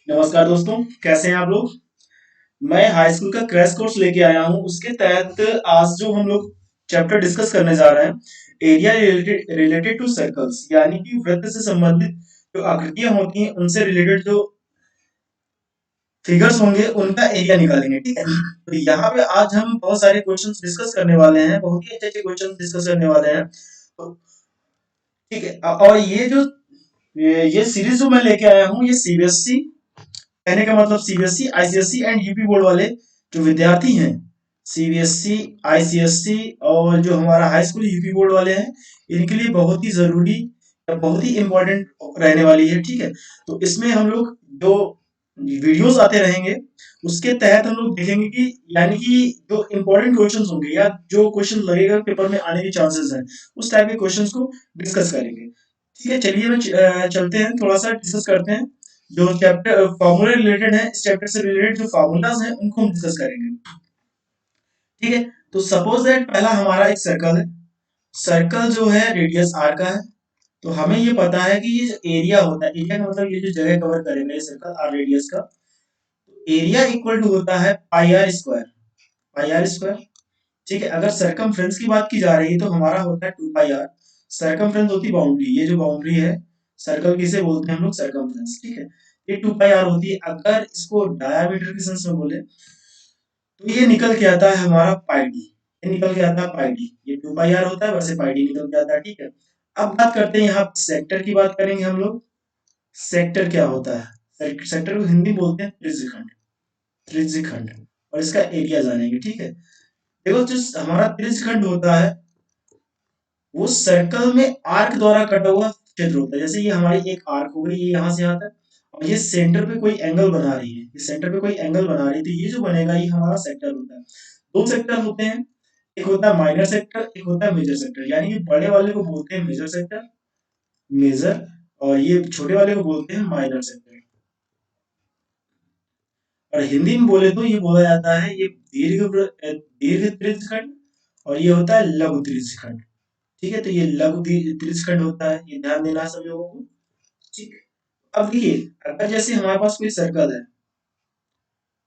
नमस्कार दोस्तों, कैसे हैं आप लोग। मैं हाई स्कूल का क्रैश कोर्स लेके आया हूं। उसके तहत आज जो हम लोग चैप्टर डिस्कस करने जा रहे हैं, एरिया रिलेटेड टू सर्कल्स, यानी कि वृत्त से संबंधित जो आकृतियां होती हैं उनसे रिलेटेड जो फिगर्स होंगे उनका एरिया निकालेंगे। ठीक है, तो यहाँ पे आज हम बहुत सारे क्वेश्चंस डिस्कस करने वाले हैं, बहुत ही अच्छे अच्छे क्वेश्चन डिस्कस करने वाले हैं। तो ठीक है, और ये सीरीज जो मैं लेके आया हूँ, ये सीबीएसई, कहने का मतलब CBSE, ICSE and UP board वाले जो विद्यार्थी हैं, सीबीएसई, आईसीएसई और जो हमारा हाई स्कूल यूपी बोर्ड वाले हैं, इनके लिए बहुत ही जरूरी, बहुत ही इंपॉर्टेंट रहने वाली है। ठीक है, तो इसमें हम लोग जो वीडियोस आते रहेंगे उसके तहत हम लोग देखेंगे कि यानी कि जो इंपॉर्टेंट क्वेश्चंस होंगे या जो क्वेश्चन लगेगा पेपर में आने के चांसेस हैं, उस टाइप के क्वेश्चंस को डिस्कस करेंगे। ठीक है, चलिए चलते हैं, थोड़ा सा डिस्कस करते हैं। जो चैप्टर फार्मूला रिलेटेड है, इस चैप्टर से रिलेटेड जो फार्मूलाज हैं उनको हम डिस्कस करेंगे। ठीक है, तो सपोज दैट पहला हमारा एक सर्कल है। सर्कल जो है रेडियस आर का है। तो हमें ये पता है कि ये जो एरिया होता है, एरिया का मतलब ये जो जगह कवर करेगा ये सर्कल आर रेडियस का, एरिया इक्वल टू होता है pi are square. Pi are square. ठीक है, अगर सरकमफ्रेंस की बात की जा रही है तो हमारा होता है 2 पाई आर। सरकमफ्रेंस होती है बाउंड्री, ये जो बाउंड्री है सर्कल किसे बोलते हैं हम लोग, सरकमफ्रेंस। ठीक है, ये 2 पाई आर होती है। अगर इसको डायमीटर के सेंस में बोले तो ये निकल के आता है हमारा पाई डी। ये निकल के आता है पाई डी, ये 2 पाई आर होता है, वैसे पाई डी निकल के आता है। ठीक है, अब बात करते हैं, यहाँ सेक्टर की बात करेंगे हम लोग। सेक्टर क्या होता है, सेक्टर को हिंदी बोलते हैं त्रिज्यखंड। त्रिज्यखंड, और इसका एरिया जानेंगे। ठीक है, देखो जो हमारा त्रिज्यखंड होता है वो सर्कल में आर्क द्वारा कटा हुआ क्षेत्र होता है। जैसे ये हमारी एक आर्क हो गई, ये यहाँ से यहाँ तक, और ये सेंटर पे कोई एंगल बना रही है, ये सेंटर पे कोई एंगल बना रही है, तो ये जो बनेगा ये हमारा सेक्टर होता है। दो सेक्टर होते हैं, एक होता है माइनर सेक्टर, एक होता है मेजर सेक्टर। यानी कि बड़े वाले को बोलते हैं मेजर सेक्टर, मेजर, और ये छोटे वाले को बोलते हैं माइनर सेक्टर। और हिंदी में बोले तो ये बोला जाता है ये दीर्घ त्रिज्यखंड, और ये होता है लघु त्रिज्यखंड। ठीक है, तो ये लघु त्रिज्यखंड होता है, ये ध्यान देना है सब लोगों को। ठीक है, अब देखिए, अगर जैसे हमारे पास कोई सर्कल है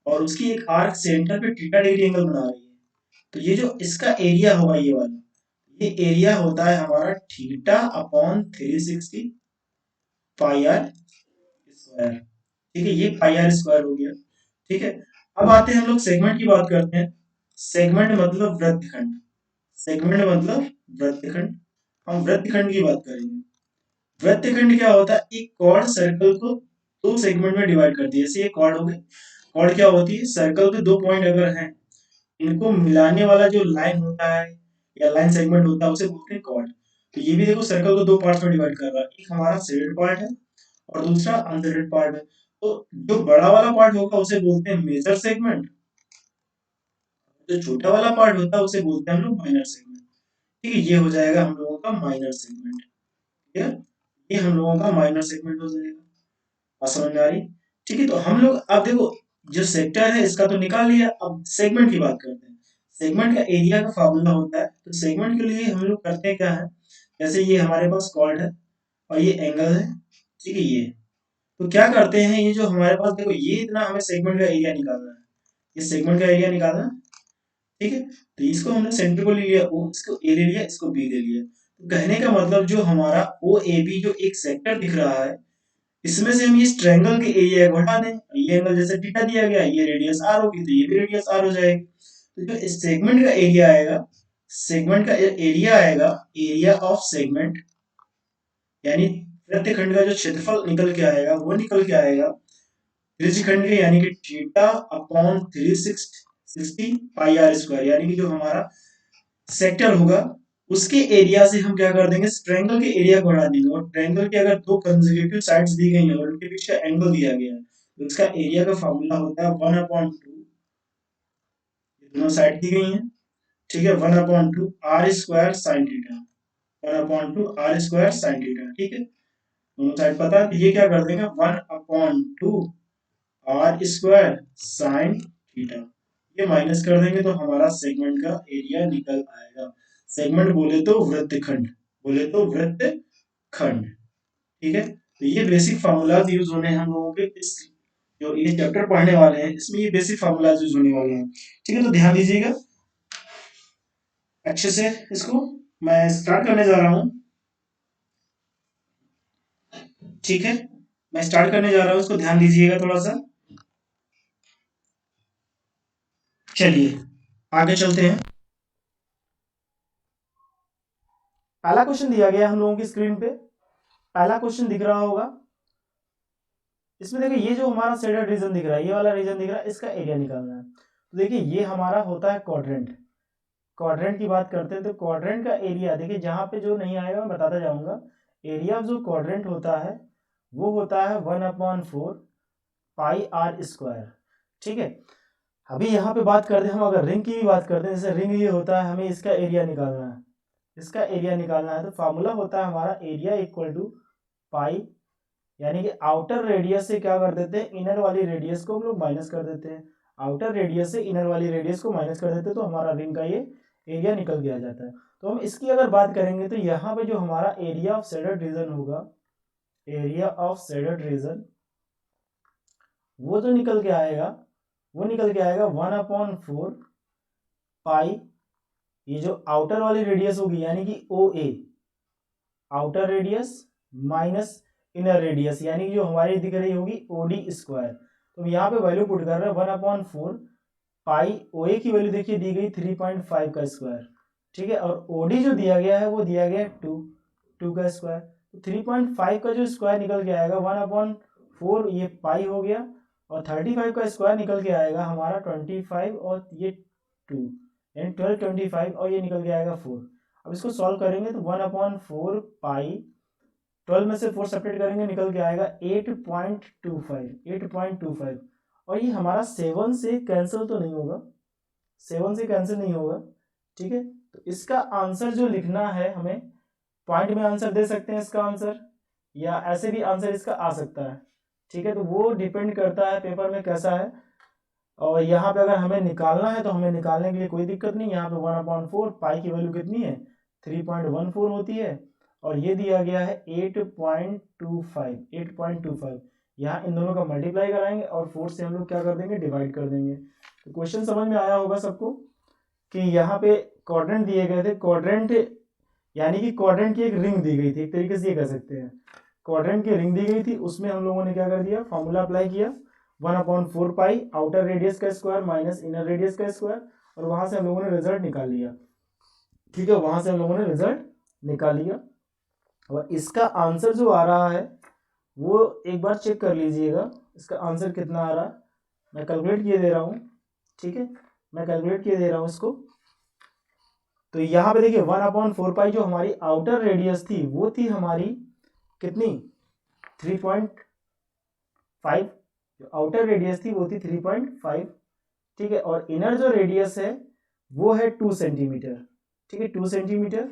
और उसकी एक आर्क सेंटर पे थीटा डिग्री एंगल बना रही है, तो ये जो इसका एरिया होगा ये वाला, ये एरिया होता है हमारा theta upon 360 pi are square. ठीक है, ये पाई आर स्क्वायर हो गया। ठीक है, अब आते हैं हम लोग सेगमेंट की बात करते हैं। सेगमेंट मतलब वृत्तखंड। सेगमेंट मतलब वृत्तखंड। हम वृत्तखंड की बात करेंगे। वृत्तखंड क्या होता है, एक कॉर्ड सर्कल को दो सेगमेंट में डिवाइड करती है। जैसे ये कॉर्ड हो गई, कॉर्ड क्या होती है, सर्कल के दो पॉइंट अगर हैं, इनको मिलाने वाला जो लाइन होता है या लाइन सेगमेंट होता है उसे बोलते हैं कॉर्ड। तो ये भी देखो सर्कल को दो पार्ट्स में डिवाइड कर रहा है, एक हमारा शेडेड पार्ट है और दूसरा अनशेडेड पार्ट है। तो जो बड़ा वाला पार्ट होगा उसे बोलते हैं मेजर सेगमेंट, जो छोटा वाला पार्ट होता है उसे बोलते हैं हम लोग माइनर सेगमेंट। ठीक है, ये हो जाएगा हम लोगों का माइनर सेगमेंट। ठीक है, ये हम लोगों का माइनर सेगमेंट हो जाएगा। बात समझ में आ रही। ठीक है, तो हम लोग अब देखो, जो सेक्टर है इसका तो निकाल लिया, अब सेगमेंट की बात करते हैं। सेगमेंट का एरिया का फार्मूला होता है, तो सेगमेंट के लिए हम लोग करते हैं क्या है, जैसे ये हमारे पास कॉर्ड है और ये एंगल है। ठीक है, ये तो क्या करते हैं, ये जो हमारे पास देखो, ये इतना हमें सेगमेंट का एरिया निकालना है, ये सेगमेंट का एरिया निकालना है। ठीक है, तो इसको हमने सेंटर को ले लिया ओ, इसको ए ले लिया, इसको बी ले लिया। तो कहने का मतलब जो हमारा ओ ए बी जो एक सेक्टर दिख रहा है, इसमें से हम इस ट्रायंगल के एरिया को हटा दें। ये एंगल जैसे थीटा दिया गया, ये रेडियस आर होगी, तो ये भी रेडियस आर हो जाएगी। तो जो इस सेगमेंट का एरिया आएगा, सेगमेंट का एरिया आएगा, एरिया ऑफ सेगमेंट, यानी वृत्तखंड का जो क्षेत्रफल निकल के आएगा वो निकल के आएगा त्रिज्यखंड के, यानी कि theta upon 360 pi are square. यानी कि जो हमारा सेक्टर होगा उसके एरिया से हम क्या कर देंगे, ट्रायंगल के एरिया को हटा देंगे। और ट्रायंगल के अगर दो कंसेक्यूटिव साइड्स दी गई हैं और उनके बीच का एंगल दिया गया है, तो इसका एरिया का फॉर्मूला होता है 1/2, दोनों साइड दी गई हैं। ठीक है, 1/2 r square sine theta, 1/2 r square sine theta. ठीक है, दोनों साइड पता है, तो ये क्या कर देंगे, 1/2 आर स्क्वायर साइन थीटा, ये माइनस कर देंगे तो हमारा सेगमेंट का एरिया निकल आएगा। सेगमेंट बोले तो वृत्तखंड, बोले तो वृत्तखंड। ठीक है, तो ये बेसिक फार्मूलाज यूज होने हैं हम लोगों के इस जो ये चैप्टर पढ़ने वाले हैं इसमें ये बेसिक फार्मूलाज यूज होने वाले हैं। ठीक है, तो ध्यान दीजिएगा अच्छे से इसको। मैं स्टार्ट करने जा रहा हूँ। ठीक है, मैं स्टार्ट करने जा रहा हूँ, इसको ध्यान दीजिएगा थोड़ा सा। चलिए आगे चलते हैं। पहला क्वेश्चन दिया गया हम लोगों की स्क्रीन पे। पहला क्वेश्चन दिख रहा होगा, इसमें देखिए ये जो हमारा शेडेड रीजन दिख रहा है, ये वाला रीजन दिख रहा है, इसका एरिया निकालना है। तो देखिए ये हमारा होता है क्वाड्रेंट। क्वाड्रेंट की बात करते हैं तो क्वाड्रेंट का एरिया देखिए, जहां पे जो नहीं आएगा मैं बताता जाऊंगा। एरिया ऑफ जो क्वाड्रेंट होता है वो होता है 1/4 पाई आर स्क्वायर। ठीक है, अभी यहाँ पे बात करते हैं हम, अगर रिंग की भी बात करते हैं, जैसे रिंग ये होता है, हमें इसका एरिया निकालना है। इसका एरिया निकालना है तो फार्मूला होता है हमारा एरिया इक्वल टू पाई, यानी कि आउटर रेडियस से क्या कर देते हैं, इनर वाली रेडियस को हम लोग माइनस कर देते हैं। आउटर रेडियस से इनर वाली रेडियस को माइनस कर देते हैं तो हमारा रिंग का ये एरिया निकल के आ जाता है। तो हम इसकी अगर बात करेंगे तो यहाँ पे जो हमारा एरिया ऑफ शेडेड रीजन होगा, एरिया ऑफ शेडेड रीजन, वो जो निकल के आएगा, वो निकल के आएगा 1/4 पाई, ये जो आउटर वाली रेडियस होगी यानी कि O A, outer radius minus inner radius, यानी कि जो हमारी दिख रही होगी ओडी स्क्वायर। तो यहाँ पे वैल्यू पुट कर रहे हैं 1/4 पाई, ओ ए की वैल्यू देखिए दी गई 3.5 का स्क्वायर। ठीक है, और ओडी जो दिया गया है वो दिया गया है 2 का स्क्वायर। तो 3.5 का जो स्क्वायर निकल के आएगा 1/4, ये पाई हो गया, और 35 का स्क्वायर निकल के आएगा हमारा 25, और ये 2 यानी 12 25, और ये निकल के आएगा 4। अब इसको सॉल्व करेंगे तो 1/4 पाई, 12 में से 4 सेपरेट करेंगे, निकल के आएगा 8.25। और ये हमारा 7 से कैंसिल तो नहीं होगा, 7 से कैंसिल नहीं होगा। ठीक है, तो इसका आंसर जो लिखना है, हमें पॉइंट में आंसर दे सकते हैं इसका आंसर, या ऐसे भी आंसर इसका आ सकता है। ठीक है, तो वो डिपेंड करता है पेपर में कैसा है। और यहाँ पे अगर हमें निकालना है तो हमें निकालने के लिए कोई दिक्कत नहीं। यहाँ पे 1/4 पाई की वैल्यू कितनी है, 3.14 होती है, और ये दिया गया है 8.25। यहाँ इन दोनों का मल्टीप्लाई कराएंगे और 4 से हम लोग क्या कर देंगे, डिवाइड कर देंगे। तो क्वेश्चन समझ में आया होगा सबको कि यहाँ पे क्वाड्रेंट दिए गए थे। क्वाड्रेंट यानी कि क्वाड्रेंट की एक रिंग दी गई थी, एक तरीके से ये कह सकते हैं। क्वाड्रेंट की रिंग दी गई थी, उसमें हम लोगों ने क्या कर दिया, फॉर्मूला अप्लाई किया 1/4 पाई आउटर रेडियस का स्क्वायर माइनस इनर रेडियस का स्क्वायर, और वहां से हम लोगों ने रिजल्ट निकाल लिया। ठीक है, वहां से हम लोगों ने रिजल्ट निकाल लिया, और इसका आंसर जो आ रहा है वो एक बार चेक कर लीजिएगा, इसका आंसर कितना आ रहा है। मैं कैलकुलेट किए दे रहा हूँ। ठीक है, मैं कैलकुलेट किए दे रहा हूँ इसको। तो यहाँ पे देखिए 1/4 पाई जो हमारी आउटर रेडियस थी वो थी हमारी कितनी, 3.5। जो आउटर रेडियस थी वो थी 3.5। ठीक है, और इनर जो रेडियस है वो है 2 सेंटीमीटर। ठीक है, 2 सेंटीमीटर,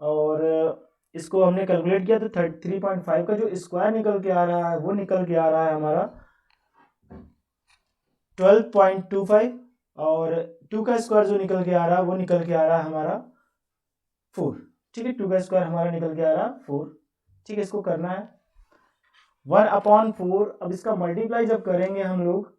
और इसको हमने कैलकुलेट किया तो 3.5 का जो स्क्वायर निकल के आ रहा है वो निकल के आ रहा है हमारा 12.25, और 2 का स्क्वायर जो निकल के आ रहा है वो निकल के आ रहा है हमारा 4। ठीक है, 2 का स्क्वायर हमारा निकल के आ रहा है 4। ठीक है, इसको करना है 1/4। अब इसका मल्टीप्लाई जब करेंगे हम लोग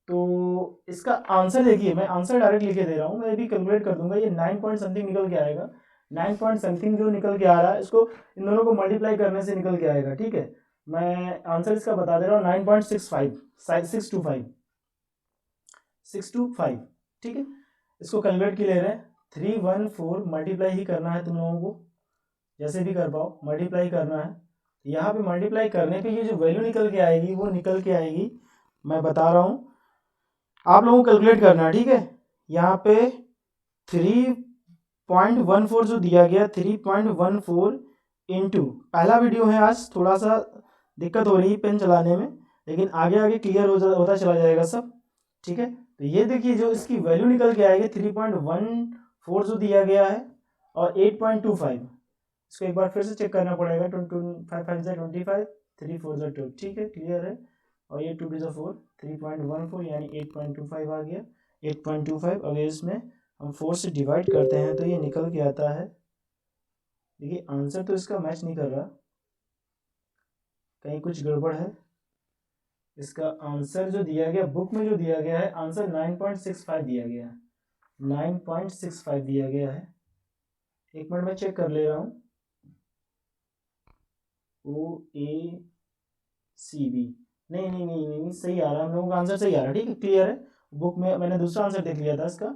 तो इसका आंसर देखिए, मैं आंसर डायरेक्ट लिखे दे रहा हूँ, मैं भी कैलकुलेट कर दूंगा। ये 9 पॉइंट समथिंग निकल के आएगा, 9 पॉइंट समथिंग जो निकल के आ रहा है, इसको इन दोनों को मल्टीप्लाई करने से निकल के आएगा। ठीक है, मैं आंसर इसका बता दे रहा हूँ, 9.65 625। ठीक है, इसको कन्वर्ट के ले रहे हैं 314, मल्टीप्लाई ही करना है तुम लोगों को, जैसे भी कर पाओ मल्टीप्लाई करना है। यहाँ पे मल्टीप्लाई करने पे ये जो वैल्यू निकल के आएगी वो निकल के आएगी, मैं बता रहा हूँ, आप लोगों को कैलकुलेट करना है। ठीक है, यहाँ पे 3.14 जो दिया गया, 3.14 इंटू, पहला वीडियो है आज, थोड़ा सा दिक्कत हो रही है पेन चलाने में, लेकिन आगे आगे क्लियर होता चला जाएगा सब। ठीक है, तो ये देखिए जो इसकी वैल्यू निकल के आएगी 3.14 जो दिया गया है, और 8.25, इसको एक बार फिर से चेक करना पड़ेगा। 25 3 4 2, ठीक है, क्लियर है। और ये 2 2 4, 3.14 यानी 8.25 आ गया। 8.25 अगर इसमें हम 4 से डिवाइड करते हैं तो ये निकल के आता है, देखिए आंसर तो इसका मैच नहीं कर रहा, कहीं कुछ गड़बड़ है। इसका आंसर जो दिया गया बुक में जो दिया गया है आंसर 9.65 दिया गया है, 9.65 दिया गया है। एक मिनट में चेक कर ले रहा हूँ। OACB नहीं नहीं नहीं नहीं सही आ रहा है, हम लोगों का आंसर सही आ रहा है। ठीक है, क्लियर है। बुक में मैंने दूसरा आंसर देख लिया था इसका,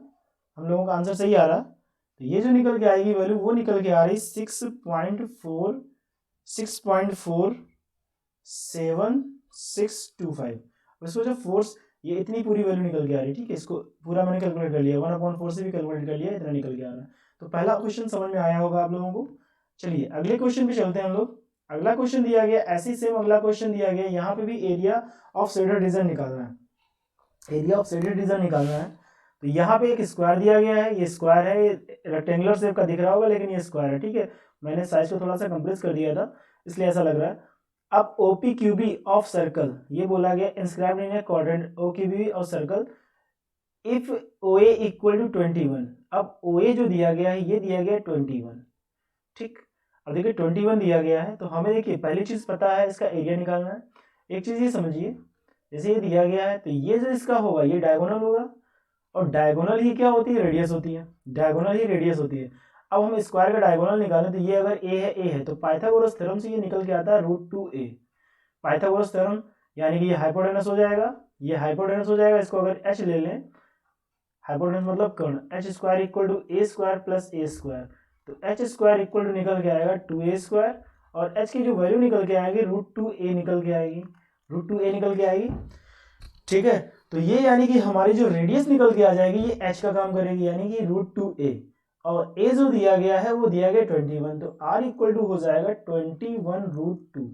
हम लोगों का आंसर सही आ रहा। तो ये जो निकल के आएगी वैल्यू वो निकल के आ रही 6.7625। इसको जो फोर्स ये इतनी पूरी वैल्यू निकल के आ रही है। ठीक है, इसको पूरा मैंने कैलकुलेट कर लिया, 1/4 से भी कैलकुलेट कर लिया, इतना निकल के आ रहा है। तो पहला क्वेश्चन समझ में आया होगा आप लोगों को। चलिए अगले क्वेश्चन पे चलते हैं हम लोग। अगला क्वेश्चन दिया गया ऐसे ही सेम अगला क्वेश्चन दिया गया, यहाँ पे भी एरिया ऑफ शेडेड रीजन निकालना है, एरिया ऑफ शेडेड रीजन निकालना है। तो यहाँ पे एक स्क्वायर दिया गया है, ये स्क्वायर है, ये रेक्टेंगुलर शेप का दिख रहा होगा लेकिन ये स्क्वायर है। ठीक है, मैंने साइज को थोड़ा सा कंप्रेस कर दिया था इसलिए ऐसा लग रहा है। अब OPQB ऑफ सर्कल ये बोला गया inscribed in a quadrant OQB of circle if OA equal to 21। अब OA जो दिया गया है ये दिया गया है 21। ठीक, अब देखिए 21 दिया गया है तो हमें देखिए पहली चीज पता है इसका एरिया निकालना है। एक चीज ये समझिए, जैसे ये दिया गया है तो ये जो इसका होगा ये डायगोनल होगा, और डायगोनल ही क्या होती है, रेडियस होती है, डायगोनल ही रेडियस होती है। अब हम स्क्वायर का डायगोनल निकालें तो ये अगर a है तो पाइथागोरस थ्योरम से ये निकल के आता है √2a। पाइथागोरस थ्योरम यानी कि ये हाइपोटेनस हो जाएगा, ये हाइपोटेनस हो जाएगा। इसको अगर h ले लें, हाइपोटेनस मतलब कर्ण, h square equal to a square plus a square, तो h स्क्वायर इक्वल टू निकल के आएगा 2a स्क्वायर, और h की जो वैल्यू निकल के आएगी √2a निकल के आएगी, √2a निकल के आएगी। ठीक है, तो ये यानी कि हमारी जो रेडियस निकल के आ जाएगी ये h का काम करेगी, यानी कि √2a, और a जो दिया गया है वो दिया गया 21, तो r इक्वल टू हो जाएगा 21√2।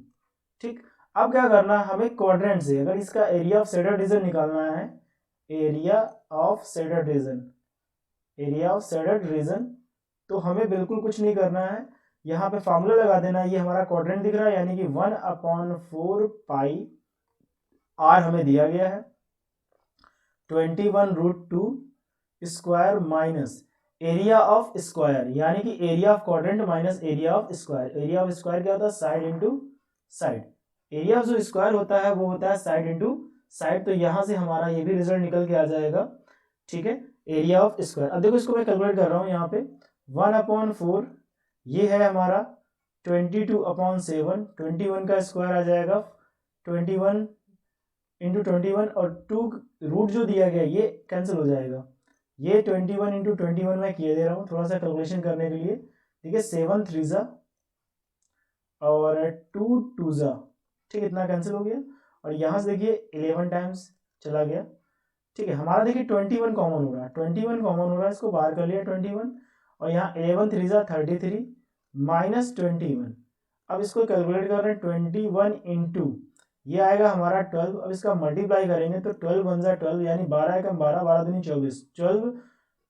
ठीक, अब क्या करना है हमें क्वाड्रेंट से, अगर इसका एरिया ऑफ शेडेड रीजन निकालना है, area of shaded region, area of shaded region, तो हमें बिल्कुल कुछ नहीं करना है, यहाँ पे फॉर्मूला लगा देना है। ये हमारा क्वाड्रेंट दिख रहा है यानी कि 1/4 r हमें दिया गया है 21√2 square minus area of square, यानी कि area of quadrant minus area of square. Area of square क्या होता है, side into side. Area of जो स्क्वायर होता है वो होता है साइड इंटू साइड, तो यहां से हमारा ये भी रिजल्ट निकल के आ जाएगा। ठीक है, एरिया ऑफ स्क्वायर। अब देखो इसको मैं कैलकुलेट कर रहा हूँ, यहाँ पे 1/4 ये है हमारा 22/7, 21 का स्क्वायर आ जाएगा 21 इंटू 21, और 2 रूट जो दिया गया ये कैंसिल हो जाएगा, ये 21 इंटू 21 मैं किए दे रहा हूँ थोड़ा सा कैलकुलेशन करने के लिए। ठीक है, 7 3 और 2 2, ठीक है, इतना कैंसिल हो गया, और यहाँ से देखिए 11 टाइम्स चला गया। ठीक है, हमारा देखिए 21 कॉमन हो रहा है, 21 कॉमन हो रहा है, इसको बाहर कर लिया 21, और यहाँ 11 3 33 माइनस 21। अब इसको कैलकुलेट कर रहे हैं 21 इंटू ये आएगा हमारा 12। अब इसका मल्टीप्लाई करेंगे तो 12 1 12, यानी 12 एकम 12, 12 दूनी 24, 12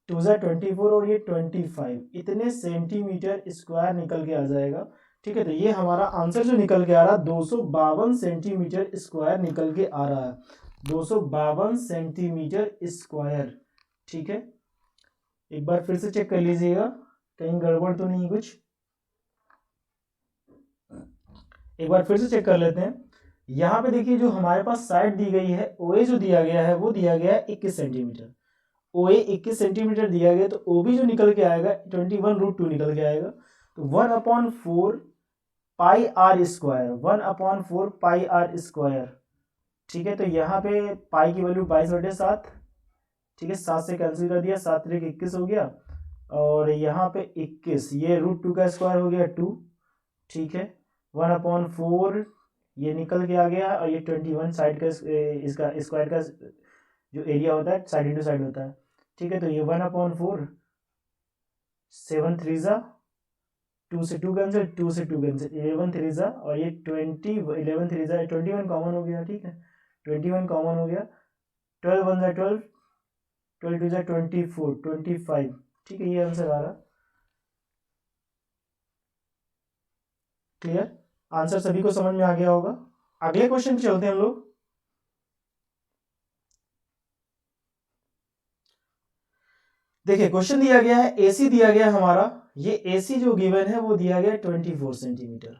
2 24, और ये 25, इतने सेंटीमीटर स्क्वायर निकल के आ जाएगा। ठीक है, तो ये हमारा आंसर जो निकल के आ रहा है 252 सेंटीमीटर स्क्वायर निकल के आ रहा है, 252 सेंटीमीटर स्क्वायर। ठीक है, एक बार फिर से चेक कर लीजिएगा कहीं गड़बड़ तो नहीं कुछ, एक बार फिर से चेक कर लेते हैं। यहाँ पे देखिए जो हमारे पास साइड दी गई है OA जो दिया गया है वो दिया गया है 21 सेंटीमीटर, OA 21 सेंटीमीटर दिया गया, तो OB जो निकल के आएगा 21√2 निकल के आएगा, तो 1/4 पाई r स्क्वायर, 1/4 पाई r स्क्वायर। ठीक है, तो यहाँ पे पाई की वैल्यू 22/7, ठीक है, 7 से कैंसिल कर दिया, 7 3 21 हो गया, और यहाँ पे 21, ये √2 का स्क्वायर हो गया 2। ठीक है, 1/4 ये निकल के आ गया, और ये 21 साइड का इसका स्क्वायर का जो एरिया होता है साइड इंटू साइड होता है। ठीक है, तो ये 1/4 7 3 2 से 2 कैंसिल, 2 से 2 कैंसिल, 11 3 और ये 20 11 3 21 कॉमन हो गया। ठीक है, 21 कॉमन हो गया, 12 1 12, 12 2 24, 25। ठीक है, ये आंसर आ रहा। क्लियर, आंसर सभी को समझ में आ गया होगा। अगले क्वेश्चन पे चलते हैं हम लोग। देखिए क्वेश्चन दिया गया है AC दिया गया है हमारा, ये AC जो गिवन है वो दिया गया 24 सेंटीमीटर।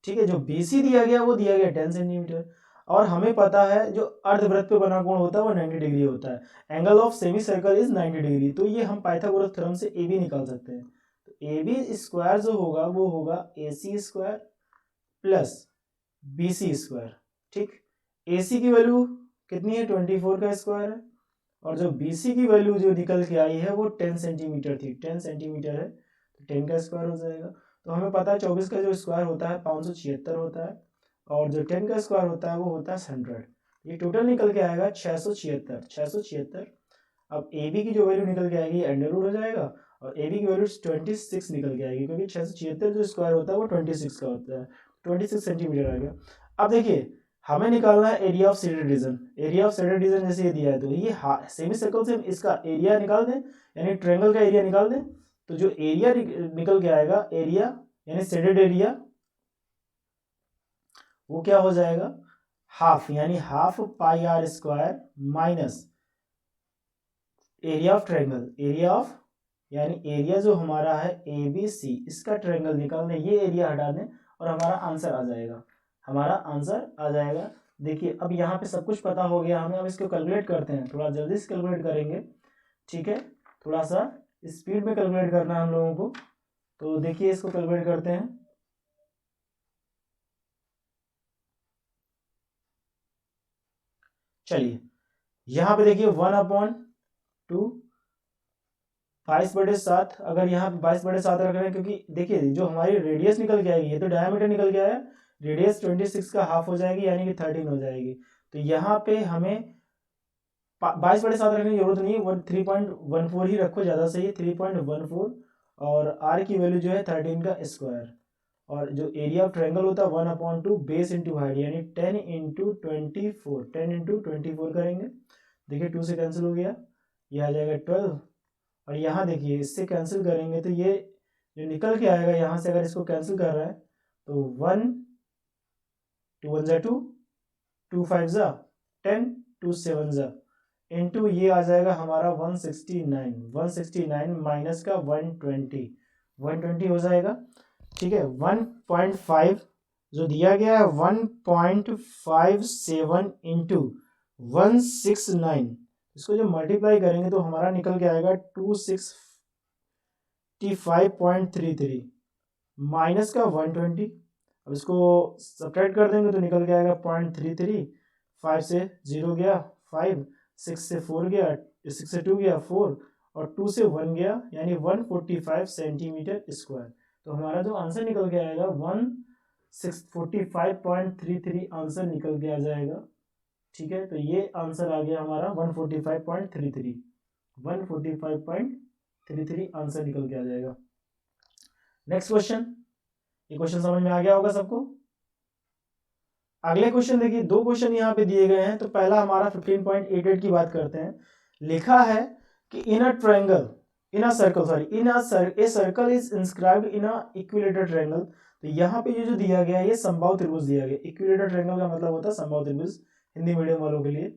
ठीक है, जो BC दिया गया वो दिया गया 10 सेंटीमीटर। और हमें पता है जो अर्धवृत्त पे बना कोण होता है वो 90 डिग्री होता है। Angle of semi circle is 90 degree. तो ये हम पाइथागोरस थ्योरम से ए बी निकाल सकते हैं। तो ए बी स्क्वायर जो होगा वो होगा A C square plus B C square. ठीक, ए सी की वैल्यू कितनी है 24 का स्क्वायर है, और जो बी सी की वैल्यू जो निकल के आई है वो 10 सेंटीमीटर थी, 10 सेंटीमीटर है तो 10 का स्क्वायर हो जाएगा। तो हमें पता है 24 का जो स्क्वायर होता है 576 होता है, और जो 10 का स्क्वायर होता है वो होता है 100। ये टोटल निकल के आएगा 676। अब ए बी की जो वैल्यू निकल के आएगी अंडर रूट हो जाएगा, और ए बी की वैल्यू 26 निकल के आएगी, क्योंकि 676 जो स्क्वायर होता है वो 26 का होता है, 26 सेंटीमीटर आ गया। अब देखिए हमें निकालना है area of shaded region. Area of shaded region जैसे ये दिया है तो ये सेमी सर्कल से इसका एरिया निकाल दें, यानी ट्रायंगल का एरिया निकाल दें। तो जो एरिया निकल के आएगा, एरिया यानी शेडेड एरिया, वो क्या हो जाएगा हाफ, यानी half pi are square minus area of triangle. Area of यानी एरिया जो हमारा है ए बी सी, इसका ट्रायंगल निकाल दें, ये एरिया हटा दें और हमारा आंसर आ जाएगा, हमारा आंसर आ जाएगा। देखिए अब यहाँ पे सब कुछ पता हो गया हमें। अब इसको कैलकुलेट करते हैं, थोड़ा जल्दी से कैलकुलेट करेंगे। ठीक है, थोड़ा सा स्पीड में कैलकुलेट करना है हम लोगों को। तो देखिए इसको कैलकुलेट करते हैं। चलिए यहाँ पे देखिए 1/2 22/7, अगर यहाँ पे 22/7 रख रहे हैं, क्योंकि देखिए जो हमारी रेडियस निकल के आएगी, ये तो डायमीटर निकल के आया, रेडियस 26 का हाफ हो जाएगी यानी कि 13 हो जाएगी। तो यहाँ पे हमें 22/7 रखने की जरूरत नहीं है, 3.14 ही रखो, ज़्यादा सही है 3.14, और आर की वैल्यू जो है 13 का स्क्वायर, और जो एरिया ऑफ ट्रायंगल होता है 1/2 बेस इंटू हाइट, यानी 10 इंटू 24, 10 इंटू 24 करेंगे। देखिए 2 से कैंसिल हो गया, ये आ जाएगा 12, और यहाँ देखिए इससे कैंसिल करेंगे तो ये जो निकल के आएगा यहाँ से, अगर इसको कैंसिल कर रहे हैं तो 1 2 1 जा 2, 2 5 जा 10, 2 7 जा, इंटू ये आ जाएगा हमारा 169 माइनस का 120 हो जाएगा। ठीक है, 1.5 जो दिया गया है 1.57 इंटू 169, इसको जो मल्टीप्लाई करेंगे तो हमारा निकल के आएगा 265.33 माइनस का 120। अब इसको सब्ट्रैक्ट कर देंगे तो निकल के आएगा 0.33, 5 से 0 गया 5, 6 से 4 गया, 6 से 2 गया 4, और 2 से 1 गया, यानी 145 सेंटीमीटर स्क्वायर। तो हमारा जो आंसर निकल के आएगा 145.33 आंसर निकल के आ जाएगा। ठीक है, तो ये आंसर आ गया हमारा 145.33 आंसर निकल के आ जाएगा। नेक्स्ट क्वेश्चन, ये क्वेश्चन समझ में आ गया होगा सबको। अगले क्वेश्चन देखिए, दो क्वेश्चन यहाँ पे दिए गए हैं। तो पहला हमारा 15.88 की बात करते हैं। लिखा है कि in a triangle, in a circle, sorry in a circle is inscribed in a equilateral triangle. तो यहाँ पे ये जो दिया गया है ये समबाहु त्रिभुज दिया गया। इक्विलेटरल ट्रायंगल का मतलब होता है समबाहु त्रिभुज, हिंदी मीडियम वालों के लिए।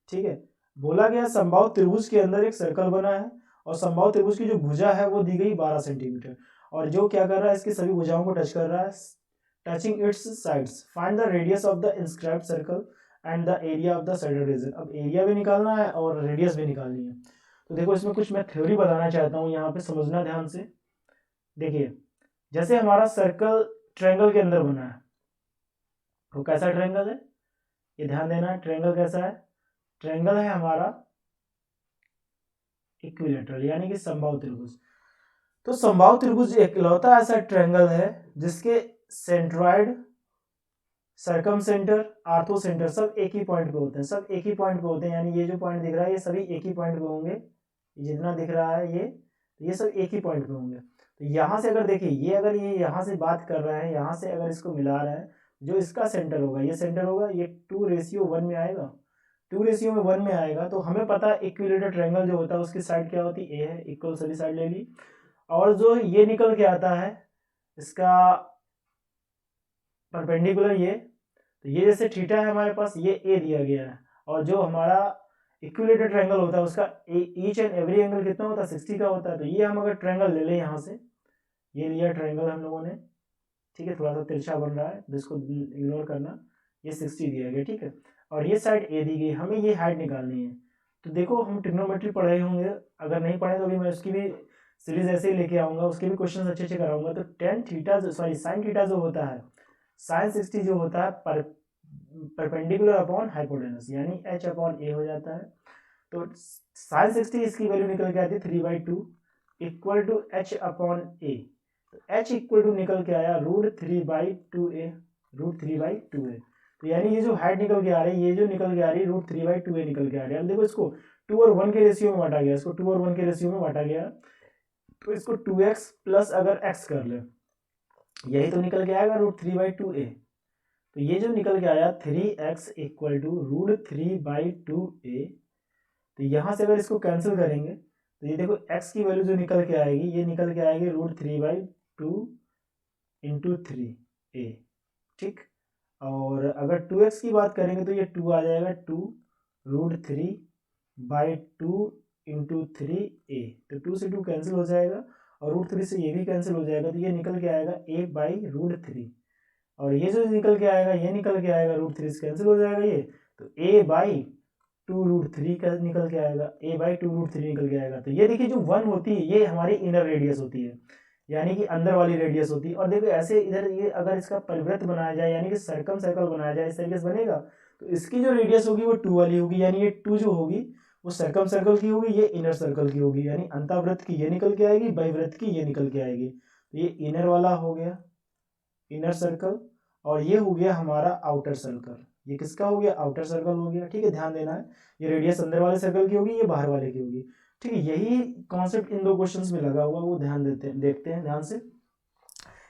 ठीक है, बोला गया समबाहु त्रिभुज के अंदर एक सर्कल बना है, और समबाहु त्रिभुज की जो भुजा है वो दी गई 12 सेंटीमीटर, और जो क्या कर रहा है इसकी सभी भुजाओं को टच कर रहा है, touching it's sides. Find the radius of the inscribed circle and the area of the shaded region. अब एरिया भी निकालना है और रेडियस भी निकालनी है। तो देखो इसमें कुछ मैं थ्योरी बताना चाहता हूँ, यहाँ पे समझना ध्यान से। देखिए जैसे हमारा सर्कल ट्रायंगल के अंदर बना है, वो कैसा ट्रायंगल है, ये ध्यान देना। ट्रायंगल कैसा है, ट्रायंगल है हमारा इक्विलेटरल, यानी कि समबाहु त्रिभुज। तो समबाहु त्रिभुज इकलौता ऐसा ट्रायंगल है जिसके centroid, circum centre, ortho centre सब एक ही पॉइंट पे होते हैं, सब एक ही पॉइंट पे होते हैं। यानी ये जो पॉइंट दिख रहा है ये सभी एक ही पॉइंट पे होंगे, जितना दिख रहा है ये सब एक ही पॉइंट पे होंगे। तो यहाँ से अगर देखिए, ये अगर ये यहाँ से बात कर रहे हैं, यहाँ से अगर इसको मिला रहे हैं, जो इसका सेंटर होगा, ये सेंटर होगा, ये 2:1 में आएगा, 2:1 में आएगा। तो हमें पता है इक्विलेटरल ट्रायंगल जो होता है उसकी साइड क्या होती है, ए है, इक्वल सभी साइड ले ली। और जो ये निकल के आता है इसका परपेंडिकुलर, ये तो ये जैसे थीटा है हमारे पास, ये ए दिया गया है, और जो हमारा इक्विलेटरल ट्रायंगल होता है उसका ईच एंड एवरी एंगल कितना होता है 60 का होता है। तो ये हम अगर ट्रायंगल ले लें, यहाँ से ये लिया ट्रायंगल हम लोगों ने, ठीक है, थोड़ा सा तिरछा बन रहा है, जिसको इग्नोर करना, ये 60 दिया गया, ठीक है। और ये साइड ए दी गई, हमें ये हाइट निकालनी है। तो देखो हम ट्रिग्नोमेट्री पढ़े होंगे, अगर नहीं पढ़े तो भी मैं उसकी भी सीरीज ऐसे ही लेके आऊँगा, उसके भी क्वेश्चन अच्छे अच्छे कराऊंगा। तो tan theta sorry sine theta जो होता है, साइन 60 जो होता है परपेंडिकुलर अपॉन हाइपोटेनस, यानी h अपॉन ए हो जाता है। तो साइन 60 इसकी वैल्यू निकल के आती है 3/2 इक्वल टू h अपॉन ए। तो h इक्वल टू निकल के आया √3/2a, √3/2a। तो यानी ये जो हाइट निकल के आ रही है, ये जो निकल के आ रही है √3/2a निकल के आ रही है। अब देखो इसको 2 और 1 के रेशियो में बांटा गया, इसको 2 और 1 के रेशियो में बांटा गया, तो इसको 2x प्लस अगर x कर ले, यही तो निकल के आएगा √3/2a। तो ये जो निकल के आया 3x इक्वल टू √3/2a। तो यहाँ से अगर इसको कैंसिल करेंगे तो ये देखो x की वैल्यू जो निकल के आएगी, ये निकल के आएगी √3/2 इंटू 3a, ठीक। और अगर 2x की बात करेंगे तो ये 2 आ जाएगा, 2 √3/2 इंटू 3a। तो 2 से 2 कैंसिल हो जाएगा और √3 से ये भी कैंसिल हो जाएगा, तो ये निकल के आएगा a/√3। और ये जो निकल के आएगा, ये निकल के आएगा √3 से कैंसिल हो जाएगा ये, तो a/2√3 का निकल के आएगा, a/2√3 निकल के आएगा। तो ये देखिए जो 1 होती है ये हमारी इनर रेडियस होती है, यानी कि अंदर वाली रेडियस होती है। और देखो ऐसे इधर ये अगर इसका परिवृत्त बनाया जाए, यानी कि सर्कल सर्कल बनाया जाए, इस तरीके से बनेगा, तो इसकी जो रेडियस होगी वो 2 वाली होगी, यानी ये 2 जो होगी वो सर्कल सर्कल की होगी, ये इनर सर्कल की होगी, यानी अंतःवृत्त की ये निकल के आएगी, बहिर्वृत्त की ये निकल के आएगी। तो ये इनर वाला हो गया, इनर सर्कल, और ये हो गया हमारा आउटर सर्कल। ये किसका हो गया? आउटर सर्कल हो गया, ठीक है। ध्यान देना है, ये रेडियस अंदर वाले सर्कल की होगी, ये बाहर वाले की होगी, ठीक है। यही कॉन्सेप्ट इन दो क्वेश्चंस में लगा हुआ, वो ध्यान देखते हैं ध्यान से।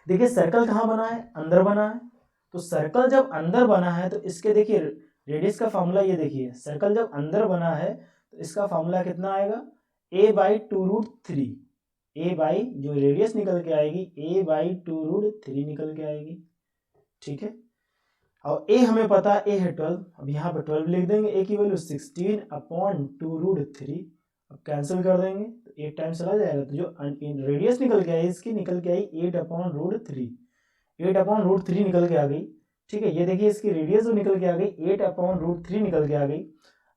देखिए सर्कल कहाँ बना है? अंदर बना है। तो सर्कल जब अंदर बना है तो इसके देखिए रेडियस का फॉर्मूला, ये देखिए सर्कल जब अंदर बना है तो इसका फॉर्मूला कितना आएगा? a/2√3। a बाई जो रेडियस निकल के आएगी, a/2√3 निकल के आएगी, ठीक है। और a हमें पता है, a है 12, अब यहाँ पर 12 लिख देंगे, a की वैल्यू 16/2√3। अब कैंसिल कर देंगे तो 8 टाइम्स चला जाएगा, तो जो रेडियस निकल के आई इसकी निकल के आई 8/√3, 8/√3 निकल के आ गई, ठीक है। ये देखिए इसकी रेडियस जो निकल के आ गई 8/√3 निकल के आ गई।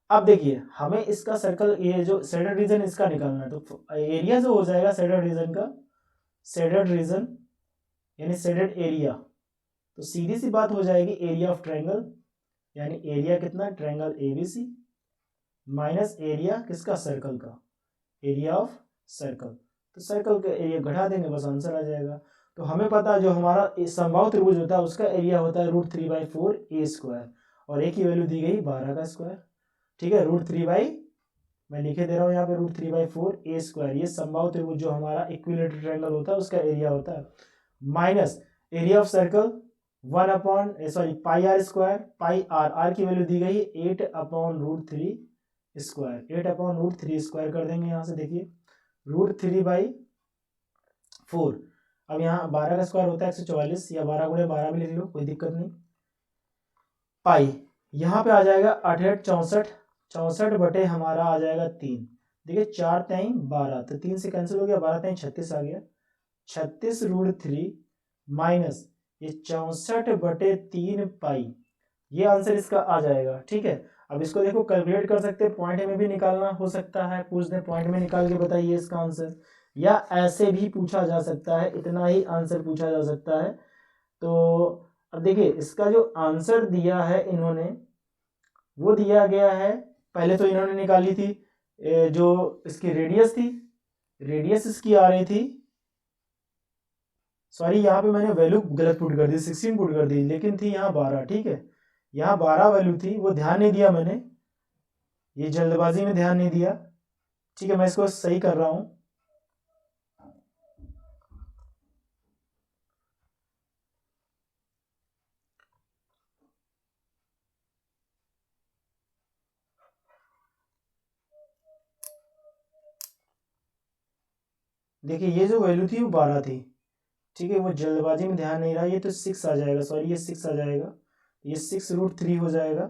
अब देखिए हमें इसका सर्कल, ये जो शेडेड रीजन इसका निकालना है, तो एरिया जो हो जाएगा शेडेड रीजन का, शेडेड रीजन यानी शेडेड एरिया, तो सीधी सी बात हो जाएगी एरिया ऑफ ट्रायंगल, यानी एरिया कितना? ट्रायंगल ABC माइनस एरिया किसका? सर्कल का, एरिया ऑफ सर्कल। तो सर्कल का एरिया घटा देंगे, बस आंसर आ जाएगा। तो हमें पता है जो हमारा समबाहु त्रिभुज होता है उसका एरिया होता है √3/4a², और a की वैल्यू दी गई 12 का स्क्वायर, ठीक है। मैं लिखे दे रहा हूँ यहाँ पे √3/4a², ये समबाहु त्रिभुज जो हमारा इक्विलेटरल ट्रायंगल होता है उसका एरिया होता है, minus area of circle πr², r की वैल्यू दी गई 8/√3², 8/√3² कर देंगे यहाँ से, देखिए √3/4। अब यहाँ 12 का स्क्वायर होता है 144, या 12 × 12 भी लिख लो, कोई दिक्कत नहीं। पाई यहाँ पे आ जाएगा 8 64, 64 बटे हमारा आ जाएगा 3, देखिए 4 3 12, तो 3 से कैंसिल हो गया, 12 3 36 आ गया, 36√3 माइनस ये 64/3 पाई, ये आंसर इसका आ जाएगा, ठीक है। अब इसको देखो कैलकुलेट कर सकते हैं, पॉइंट में भी निकालना हो सकता है, पूछ दे पॉइंट में निकाल के बताइए इसका आंसर, या ऐसे भी पूछा जा सकता है, इतना ही आंसर पूछा जा सकता है। तो अब देखिए इसका जो आंसर दिया है इन्होंने, वो दिया गया है, पहले तो इन्होंने निकाली थी जो इसकी रेडियस थी, रेडियस इसकी आ रही थी, सॉरी यहाँ पे मैंने वैल्यू गलत पुट कर दी, 16 पुट कर दी, लेकिन थी यहाँ 12, ठीक है। यहाँ 12 वैल्यू थी, वो ध्यान नहीं दिया मैंने, ये जल्दबाजी में ध्यान नहीं दिया, ठीक है। मैं इसको सही कर रहा हूँ। देखिए ये जो वैल्यू थी वो 12 थी, ठीक है, वो जल्दबाजी में ध्यान नहीं रहा, ये तो 6 आ जाएगा, सॉरी ये 6 आ जाएगा, ये 6√3 हो जाएगा,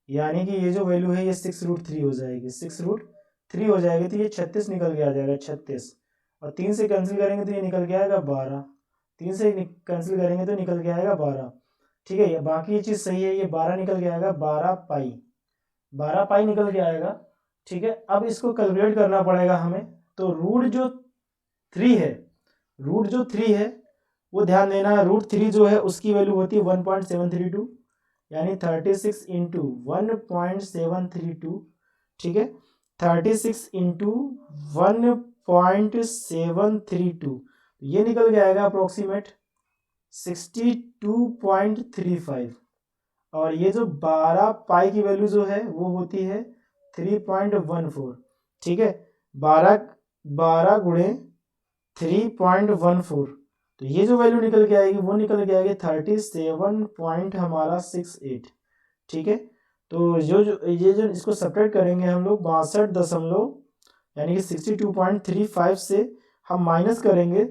यानी कि ये जो वैल्यू है ये 6√3 हो जाएगी, 6√3 हो जाएगी, तो ये 36 निकल के आ जाएगा, 36, और 3 से कैंसिल करेंगे तो ये निकल के आएगा 12, 3 से कैंसिल करेंगे तो निकल के आएगा 12, ठीक है, बाकी ये चीज सही है, ये 12 निकल के आएगा, 12 पाई निकल के आएगा। ठीक है, अब इसको कैलकुलेट करना पड़ेगा हमें। तो रूट जो थ्री है वो ध्यान देना है, रूट थ्री जो है उसकी वैल्यू होती है 1.732, यानी 36 इंटू 1.732। ठीक है, 36 इंटू 1.732, ये निकल के आएगा अप्रोक्सीमेट 62.35। और ये जो 12 पाई की वैल्यू जो है वो होती है 3.14। ठीक है, 12 गुणे 3.14, तो ये जो वैल्यू निकल के आएगी वो निकल के आएगी 37.68। ठीक है, तो ये जो इसको सब्ट्रैक्ट करेंगे हम लोग 62 यानी कि 62.35 से हम माइनस करेंगे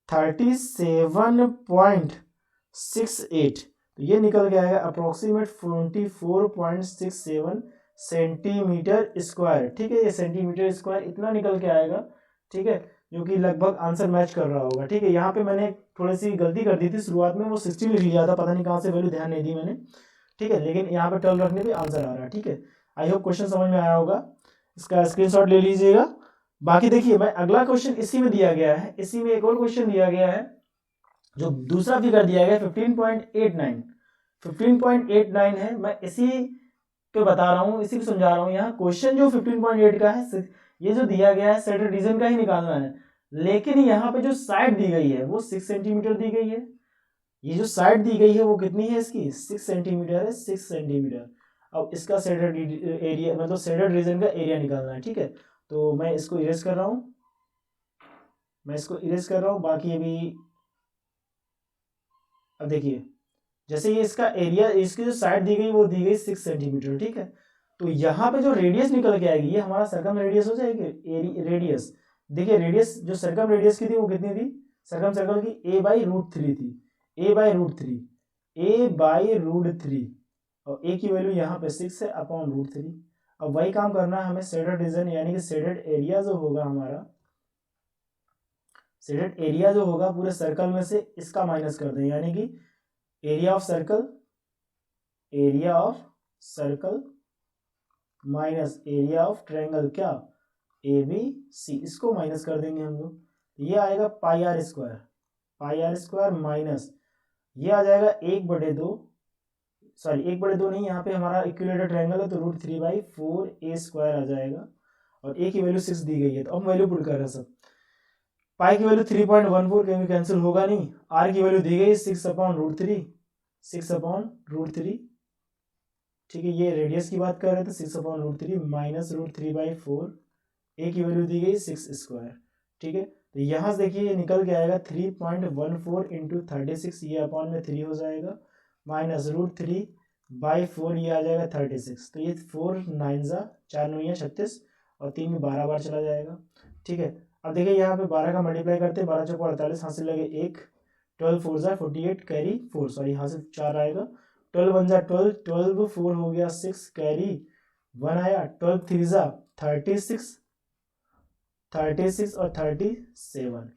37.68, तो ये निकल के आएगा अप्रोक्सीमेट 24.67 सेंटीमीटर स्क्वायर। ठीक है, ये सेंटीमीटर स्क्वायर इतना निकल के आएगा। ठीक है, जो कि लगभग आंसर मैच कर रहा होगा। ठीक है, यहाँ पे मैंने थोड़ी सी गलती कर दी थी, शुरुआत में वो 16 लिख लिया था, पता नहीं कहाँ से वैल्यू ध्यान नहीं दी मैंने। ठीक है, लेकिन यहाँ पे 12 रखने पे आंसर आ रहा है। ठीक है, आई होप क्वेश्चन समझ में आया होगा, इसका स्क्रीनशॉट ले लीजिएगा। बाकी देखिए, मैं अगला क्वेश्चन इसी में दिया गया है, इसी में एक और क्वेश्चन दिया गया है, जो दूसरा फिगर दिया गया है 15.89 है। मैं इसी पे बता रहा हूँ, इसी को समझा रहा हूँ। यहाँ क्वेश्चन जो 15.8 का है, ये जो दिया गया है सेंट्रल रीजन का ही निकालना है, लेकिन यहाँ पे जो साइड दी गई है वो 6 सेंटीमीटर दी गई है। ये जो साइड दी गई है वो कितनी है, इसकी 6 सेंटीमीटर है, 6 सेंटीमीटर। अब इसका सेंट्रल एरिया मतलब सेंट्रल रीजन का एरिया निकालना है। ठीक है, तो मैं इसको इरेज कर रहा हूँ, बाकी अभी अब देखिए, जैसे ये इसका एरिया, इसकी जो साइड दी गई वो दी गई 6 सेंटीमीटर। ठीक है, तो यहाँ पे जो रेडियस निकल के आएगी ये हमारा सर्कम रेडियस हो जाएगी। रेडियस देखिए, रेडियस जो सर्कम रेडियस की थी वो कितनी थी, सर्कम सर्कल की a/√3 थी, a/√3 और a की वैल्यू यहाँ पे 6 है अपॉन √3। अब वही काम करना है हमें, शेडेड रीजन यानी कि शेडेड एरिया जो होगा हमारा, शेडेड एरिया जो होगा पूरे सर्कल में से इसका माइनस कर दें, यानी कि area of circle minus area of triangle, क्या ABC, इसको माइनस कर देंगे हम लोग, ये आएगा पाई आर स्क्वायर माइनस ये आ जाएगा 1/2, सॉरी 1/2 नहीं, यहाँ पे हमारा इक्विलेटरल ट्रायंगल है तो √3/4a² आ जाएगा, और a की वैल्यू 6 दी गई है। तो अब वैल्यू पुट कर रहे हैं सब, पाई की वैल्यू 3.14 क्योंकि कैंसिल होगा नहीं, r की वैल्यू दी गई 6/√3। ठीक है, ये रेडियस की बात कर रहे थे, 6/√3 माइनस √3/4, a की वैल्यू दी गई 6²। ठीक है, तो यहाँ से देखिए ये निकल के आएगा 3.14 इंटू 36, ये अपॉन में 3 हो जाएगा, माइनस √3/4 ये आ जाएगा 36। तो ये 4 9 4 9 36 और 3 में 12 बार चला जाएगा। ठीक है, अब देखिए यहाँ पे 12 का मल्टीप्लाई करते हैं, 12 चौको 48, हाथ से लगे 1, 12 4 48 कैरी 4, सॉरी यहाँ से 4 आएगा, 12 1 12, 12 4 हो गया 6 कैरी 1 आया, 12 3 36 और 37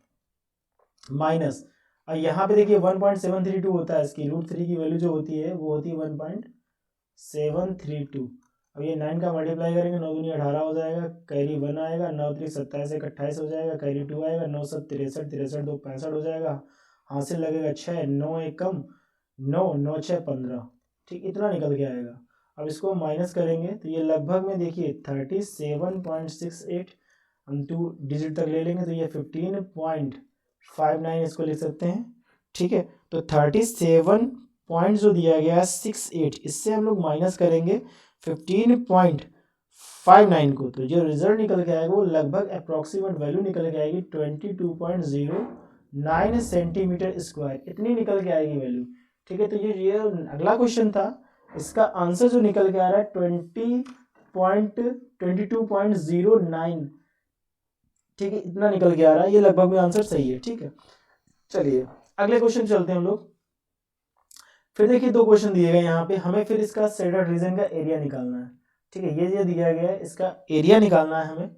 माइनस, और यहाँ पे देखिए 1.732 होता है, इसकी √3 की वैल्यू जो होती है वो होती है 1.732। अब ये 9 का मल्टीप्लाई करेंगे, 9 दूनी 18 हो जाएगा, कैरी 1 आएगा, 9 3 27 1 28 हो जाएगा, कैरी 2 आएगा, 9 7 63 63 2 65 हो जाएगा, हासिल लगेगा 6, 9 1 कम 9 9 6 15। ठीक, इतना निकल के आएगा। अब इसको माइनस करेंगे तो ये लगभग में देखिए 37.68, हम 2 डिजिट तक ले लेंगे तो ये 15.59 इसको लिख सकते हैं। ठीक है, तो 37 पॉइंट जो दिया गया है 68, इससे हम लोग माइनस करेंगे 15.59 को, तो जो रिजल्ट निकल के आएगा वो लगभग अप्रोक्सीमेट वैल्यू निकल के आएगी 22.09 सेंटीमीटर स्क्वायर, इतनी निकल के आएगी वैल्यू। ठीक है, तो ये अगला क्वेश्चन था, इसका आंसर जो निकल के आ रहा है 22.09। ठीक है, इतना निकल के आ रहा है, ये लगभग में आंसर सही है। ठीक है, चलिए अगले क्वेश्चन चलते हैं हम लोग। फिर देखिए 2 क्वेश्चन दिए गए यहाँ पे, हमें फिर इसका शेडेड रीजन का एरिया निकालना है। ठीक है, ये दिया गया है, इसका एरिया निकालना है हमें।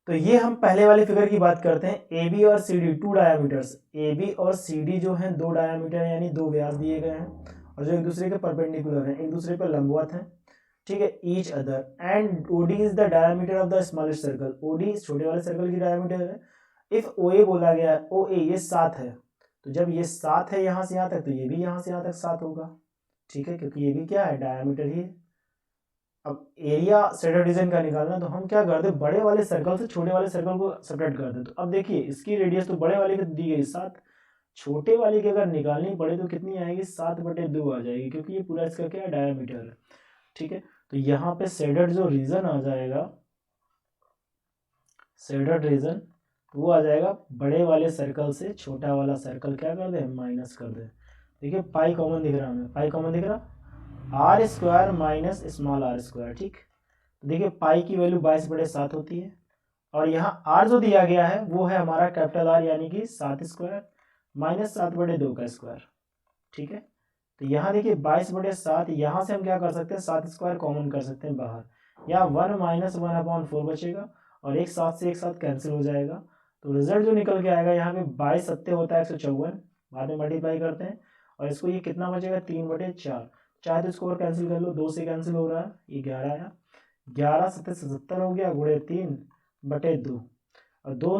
तो ये हम पहले वाले फिगर की बात करते हैं। ए बी और C D two diameters, A B और सी डी जो हैं दो डायामीटर यानी दो व्यास दिए गए हैं और जो एक दूसरे के परपेंडिकुलर हैं, एक दूसरे पर लंबवत हैं, ठीक है, each other. And O D is the diameter of the smallest circle, O D छोटे वाले सर्कल की डायामीटर है। इफ ओ ए बोला गया है, ओ ए ये 7 है, तो जब ये 7 है यहाँ से यहाँ तक, तो ये भी यहाँ से यहाँ तक 7 होगा, ठीक है, क्योंकि ये भी क्या है, डायामीटर ही है। अब एरिया सेंटर रीजन का निकालना, तो हम क्या करते हैं, बड़े वाले सर्कल से छोटे वाले सर्कल को सेपरेट कर दें। तो अब देखिए इसकी रेडियस तो बड़े वाले की दी गई 7, छोटे वाले की अगर निकालनी पड़े तो कितनी आएगी, 7/2 आ जाएगी, क्योंकि ये पूरा इसका क्या है, डायामीटर है, ठीक है। तो यहाँ पे शेडेड जो रीजन आ जाएगा, शेडेड रीजन वो आ जाएगा बड़े वाले सर्कल से छोटा वाला सर्कल क्या कर दे, माइनस कर दे। देखिए पाई कॉमन दिख रहा है, हमें पाई कॉमन दिख रहा, r square minus small r square, ठीक। देखिए पाई की वैल्यू 22/7 होती है और यहाँ आर जो दिया गया है वो है हमारा कैपिटल आर यानी कि 7 स्क्वायर माइनस 7/2 का स्क्वायर, ठीक है। तो यहाँ देखिए 22/7, यहाँ से हम क्या कर सकते हैं, 7 स्क्वायर कॉमन कर सकते हैं बाहर, या 1 माइनस 1/4 बचेगा और एक साथ से एक साथ कैंसिल हो जाएगा। तो रिजल्ट जो निकल के आएगा यहाँ पे 22 सत्ते होता है 154, बाद में मल्टीप्लाई करते हैं और इसको ये कितना बचेगा, 3/4, चाहे तो इसको और कैंसिल कर लो, 2 से कैंसिल हो रहा है, ये 11 आया, 11 सत्ते 77 हो गया, गुणे 3/2 और 2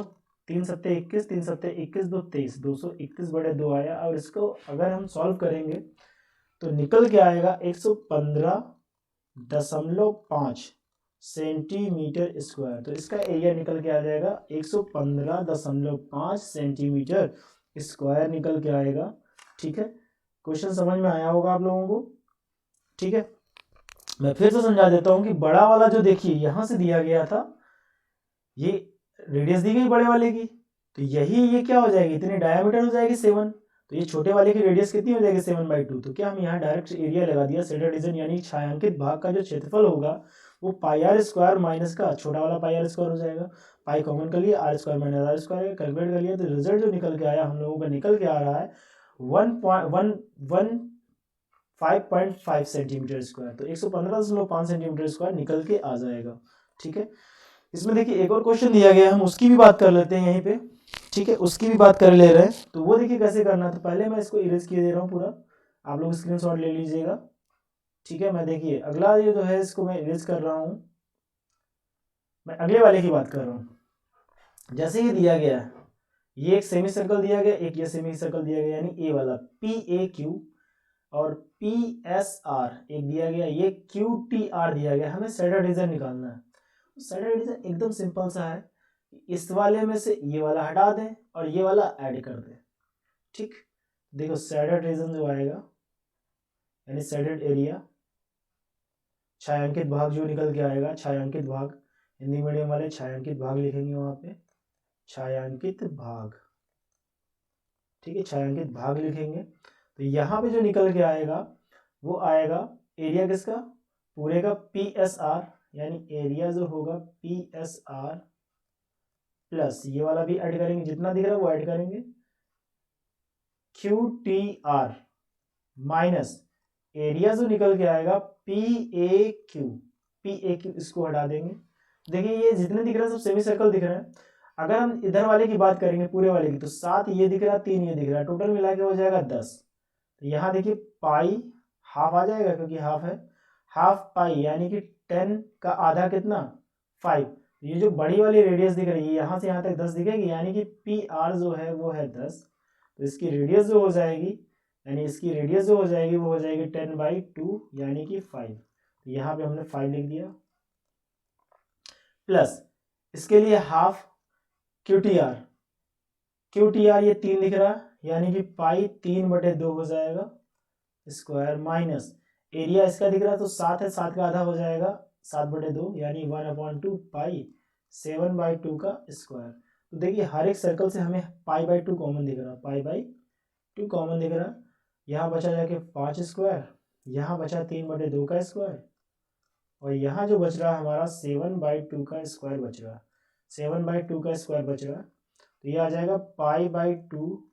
3 सत्ते 21, 3 सत्ते 21, 2 23, 221/2 आया। और इसको अगर हम सॉल्व करेंगे तो निकल के आएगा 115.5 सेंटीमीटर स्क्वायर। तो इसका एरिया निकल के आ जाएगा 115.5 सेंटीमीटर स्क्वायर निकल के आएगा, ठीक है। क्वेश्चन समझ में आया होगा आप लोगों को, ठीक है। मैं फिर से समझा देता हूं कि बड़ा वाला जो देखिए यहां से दिया गया था, ये रेडियस दी गई बड़े वाले की, तो यही ये क्या हो जाएगी, इतनी डायमीटर हो जाएगी 7, तो ये छोटे वाले की रेडियस कितनी हो जाएगी, 7/2। तो क्या हम यहाँ डायरेक्ट एरिया लगा दिया, शेडेड रीजन यानी छायांकित भाग का जो क्षेत्रफल होगा वो पाई आर स्क्वायर माइनस का छोटा वाला पाई आर स्क्वायर हो जाएगा। पाई कॉमन कर लिया, r square minus r square calculate कर लिया, तो रिजल्ट जो निकल के आया हम लोगों का निकल के आ रहा है 5.5 सेंटीमीटर स्क्वायर। तो 115.5 सेंटीमीटर स्क्वायर निकल के आ जाएगा, ठीक है। इसमें देखिए एक और क्वेश्चन दिया गया है, हम उसकी भी बात कर लेते हैं यहीं पे, ठीक है, उसकी भी बात कर ले रहे हैं। तो वो देखिए कैसे करना है, तो पहले मैं इसको इरेज किए दे रहा हूँ पूरा, आप लोग स्क्रीनशॉट ले लीजिएगा, ठीक है। मैं देखिए अगला ये जो है इसको मैं इरेज कर रहा हूँ, मैं अगले वाले की बात कर रहा हूँ। जैसे ये दिया गया है, ये एक सेमी सर्कल दिया गया, एक ये सेमी सर्कल दिया गया, यानी ए वाला PAQ और PSR एक दिया गया, ये QTR दिया गया, हमें शेडेड रीजन निकालना है। शेडेड रीजन एकदम सिंपल सा है, इस वाले में से ये वाला हटा दें और ये वाला ऐड कर दें, ठीक। देखो शेडेड रीजन जो आएगा यानी शेडेड एरिया, छायांकित भाग जो निकल के आएगा, छायांकित भाग, हिंदी मीडियम वाले छायांकित भाग लिखेंगे वहां पे, छायांकित भाग, ठीक है, छायांकित भाग लिखेंगे। तो यहाँ पे जो निकल के आएगा वो आएगा एरिया किसका, पूरे का PSR, यानी एरिया जो होगा PSR प्लस ये वाला भी ऐड करेंगे, जितना दिख रहा है वो ऐड करेंगे, QTR माइनस एरिया जो निकल के आएगा PAQ, इसको हटा देंगे। देखिए ये जितने दिख रहे हैं सब सेमी सर्कल दिख रहे हैं। अगर हम इधर वाले की बात करेंगे पूरे वाले की, तो 7 ये दिख रहा है, 3 ये दिख रहा है, टोटल मिला के हो जाएगा 10। तो यहाँ देखिए पाई हाफ आ जाएगा, क्योंकि हाफ है, हाफ पाई यानी कि 10 का आधा कितना, 5। ये जो बड़ी वाली रेडियस दिख रही है यहाँ से यहाँ तक 10 दिखेगी, यानी कि PR जो है वो है 10। तो इसकी रेडियस जो हो जाएगी, यानी इसकी रेडियस जो हो जाएगी वो हो जाएगी 10/2 यानी कि 5। तो यहाँ पे हमने 5 लिख दिया, प्लस इसके लिए हाफ QTR ये 3 दिख रहा है, यानी कि पाई 3/2 हो जाएगा स्क्वायर, माइनस एरिया इसका दिख रहा है तो 7 है, 7 का आधा हो जाएगा 7/2 यानी 1/2 पाई 7/2 का स्क्वायर। तो देखिए हर एक सर्कल से हमें पाई/2 कॉमन दिख रहा, पाई/2 कॉमन दिख रहा। यहाँ बचा जाके 5 स्क्वायर, यहाँ बचा 3/2 का स्क्वायर और यहाँ जो बच रहा है हमारा 7/2 का स्क्वायर बच रहा, 7/2 का स्क्वायर बच रहा। तो ये आ जाएगा पाई/2,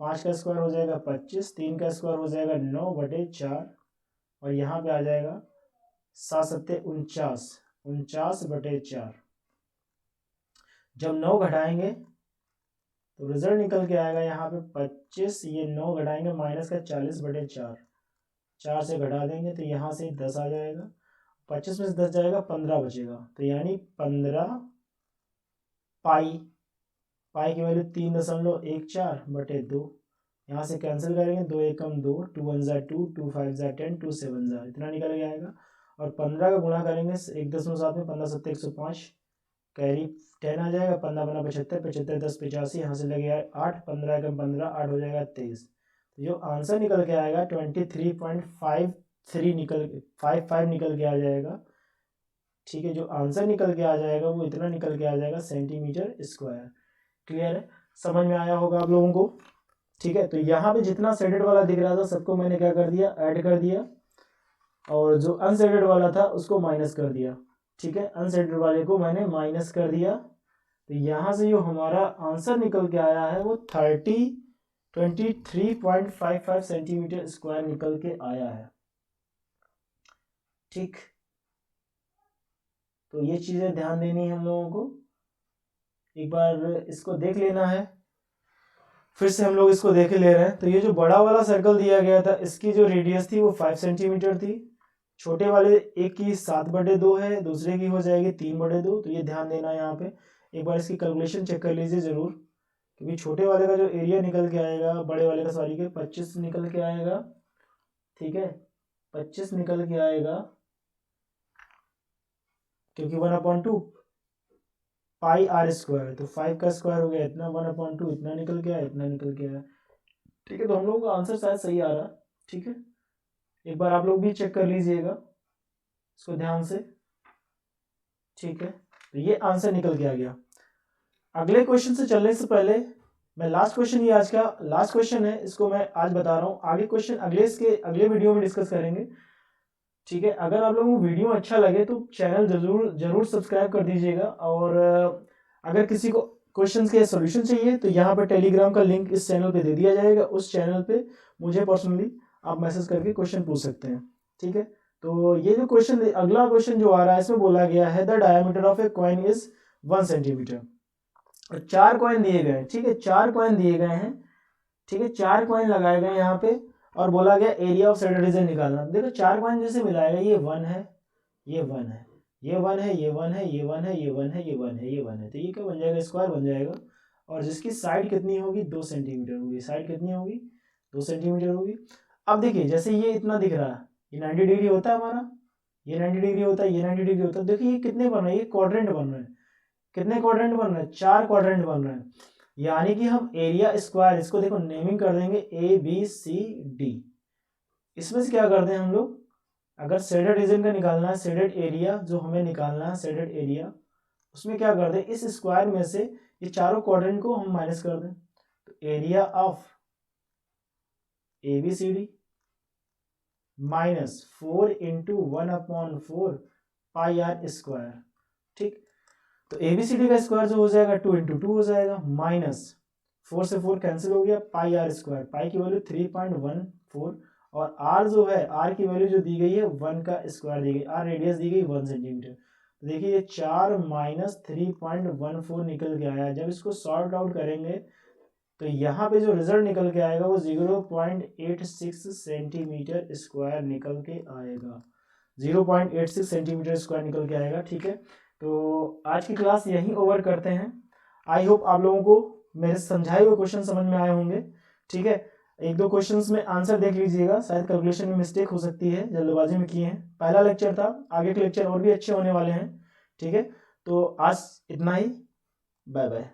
5 का स्क्वायर हो जाएगा 25, 3 का स्क्वायर हो जाएगा 9/4 और यहाँ पे आ जाएगा 7 सत्ते 49, 49/4। जब 9 घटाएंगे तो रिजल्ट निकल के आएगा यहाँ पे 25, ये 9 घटाएंगे माइनस का 40/4, 4 से घटा देंगे तो यहाँ से 10 आ जाएगा, 25 में से 10 जाएगा 15 बचेगा, तो यानी 15 पाई, पाई की वैल्यू 3.14/2, यहाँ से कैंसिल करेंगे, 2 एकम 2, 2 1 जा 2, 2 5 जा 10, 2 7 जा, इतना निकल के आएगा। और 15 का गुणा करेंगे 1.7 में, 15 7 105, कैरी 10 आ जाएगा, 15 बना 75, 75 10 85, यहाँ से लगेगा 8, 15 एकम 15, 8 हो जाएगा 23। तो जो आंसर निकल के आएगा 23.53 55 निकल के आ जाएगा। ठीक है, जो आंसर निकल के आ जाएगा वो इतना निकल के आ जाएगा सेंटीमीटर स्क्वायर। क्लियर है, समझ में आया होगा आप लोगों को। ठीक है, तो यहाँ पे जितना शेडेड वाला दिख रहा था सबको मैंने क्या कर दिया, ऐड कर दिया, और जो अनशेडेड वाला था उसको माइनस कर दिया। ठीक है, अनशेडेड वाले को मैंने माइनस कर दिया, तो यहाँ से जो हमारा आंसर निकल के आया है वो 23.55 सेंटीमीटर स्क्वायर निकल के आया है। ठीक, तो ये चीजें ध्यान देनी है हम लोगों को, एक बार इसको देख लेना है, फिर से हम लोग इसको देख ले रहे हैं। तो ये जो बड़ा वाला सर्कल दिया गया था इसकी जो रेडियस थी वो 5 सेंटीमीटर थी, छोटे वाले एक की 7/2 है, दूसरे की हो जाएगी 3/2, तो ये ध्यान देना है यहाँ पे। एक बार इसकी कैलकुलेशन चेक कर लीजिए जरूर, क्योंकि छोटे वाले का जो एरिया निकल के आएगा, बड़े वाले का सॉरी के 25 निकल के आएगा। ठीक है, 25 निकल के आएगा, क्योंकि 1/2 पाई आर स्क्वायर, तो 5 का स्क्वायर हो गया इतना, 1/2 इतना निकल गया, इतना निकल गया। ठीक है, तो हम लोगों का आंसर शायद सही आ रहा। ठीक है, एक बार आप लोग भी चेक कर लीजिएगा इसको ध्यान से। ठीक है, तो ये आंसर निकल के आ गया। अगले क्वेश्चन से चलने से पहले मैं लास्ट क्वेश्चन, ये आज का लास्ट क्वेश्चन है, इसको मैं आज बता रहा हूँ, आगे क्वेश्चन अगले वीडियो में डिस्कस करेंगे। ठीक है, अगर आप लोगों को वीडियो अच्छा लगे तो चैनल जरूर सब्सक्राइब कर दीजिएगा, और अगर किसी को क्वेश्चंस के सॉल्यूशन चाहिए तो यहाँ पे टेलीग्राम का लिंक इस चैनल पे दे दिया जाएगा, उस चैनल पे मुझे पर्सनली आप मैसेज करके क्वेश्चन पूछ सकते हैं। ठीक है, तो ये जो क्वेश्चन, अगला क्वेश्चन जो आ रहा है इसमें बोला गया है the diameter of a coin is 1 centimetre, और 4 कॉइन दिए गए हैं। ठीक है, 4 कॉइन दिए गए हैं। ठीक है, 4 कॉइन लगाए गए यहाँ पे, और बोला गया एरिया ऑफ शेडेड रीजन निकालना। देखो 4 कॉइन जैसे मिलाएगा, ये 1 है, ये 1 है, ये 1 है, ये 1 है, ये 1 है, ये 1 है, ये 1 है, ये 1 है, तो ये क्या बन जाएगा, स्क्वायर बन जाएगा। और जिसकी साइड कितनी होगी, 2 सेंटीमीटर होगी, साइड कितनी होगी, 2 सेंटीमीटर होगी। अब देखिए जैसे ये इतना दिख रहा है, ये 90 डिग्री होता है हमारा, ये 90 डिग्री होता है, ये 90 डिग्री होता है। देखिए ये कितने बन रहे हैं, ये क्वाड्रेंट बन रहे हैं। कितने क्वाड्रेंट बन रहे हैं, 4 क्वाड्रेंट बन रहे हैं। यानी कि हम एरिया स्क्वायर, इसको देखो नेमिंग कर देंगे ABCD। इसमें से क्या करते हैं हम लोग, अगर शेडेड रीजन का निकालना है, शेडेड एरिया जो हमें निकालना है, शेडेड एरिया, उसमें क्या कर दें, इस स्क्वायर में से ये चारों क्वाड्रेंट को हम माइनस कर दें, तो area of ABCD minus 4 × 1/4 pi are square. ठीक, तो ABCD का स्क्वायर जो हो जाएगा 2 × 2 हो जाएगा, माइनस 4 से 4 कैंसिल हो गया, पाई आर स्क्वायर, पाई की वैल्यू 3.14, और आर जो है, आर की वैल्यू जो दी गई है 1 का स्क्वायर दी गई, आर रेडियस दी गई 1 सेंटीमीटर। तो देखिए ये 4 - 3.14 निकल के आया। जब इसको सॉर्ट आउट करेंगे तो यहाँ पे जो रिजल्ट निकल के आएगा वो 0.86 सेंटीमीटर स्क्वायर निकल के आएगा, 0.86 सेंटीमीटर स्क्वायर निकल के आएगा। ठीक है, तो आज की क्लास यहीं ओवर करते हैं। आई होप आप लोगों को मेरे समझाए हुए क्वेश्चन समझ में आए होंगे। ठीक है, एक दो क्वेश्चंस में आंसर देख लीजिएगा, शायद कैलकुलेशन में मिस्टेक हो सकती है, जल्दबाजी में किए हैं। पहला लेक्चर था, आगे के लेक्चर और भी अच्छे होने वाले हैं। ठीक है, तो आज इतना ही, बाय बाय।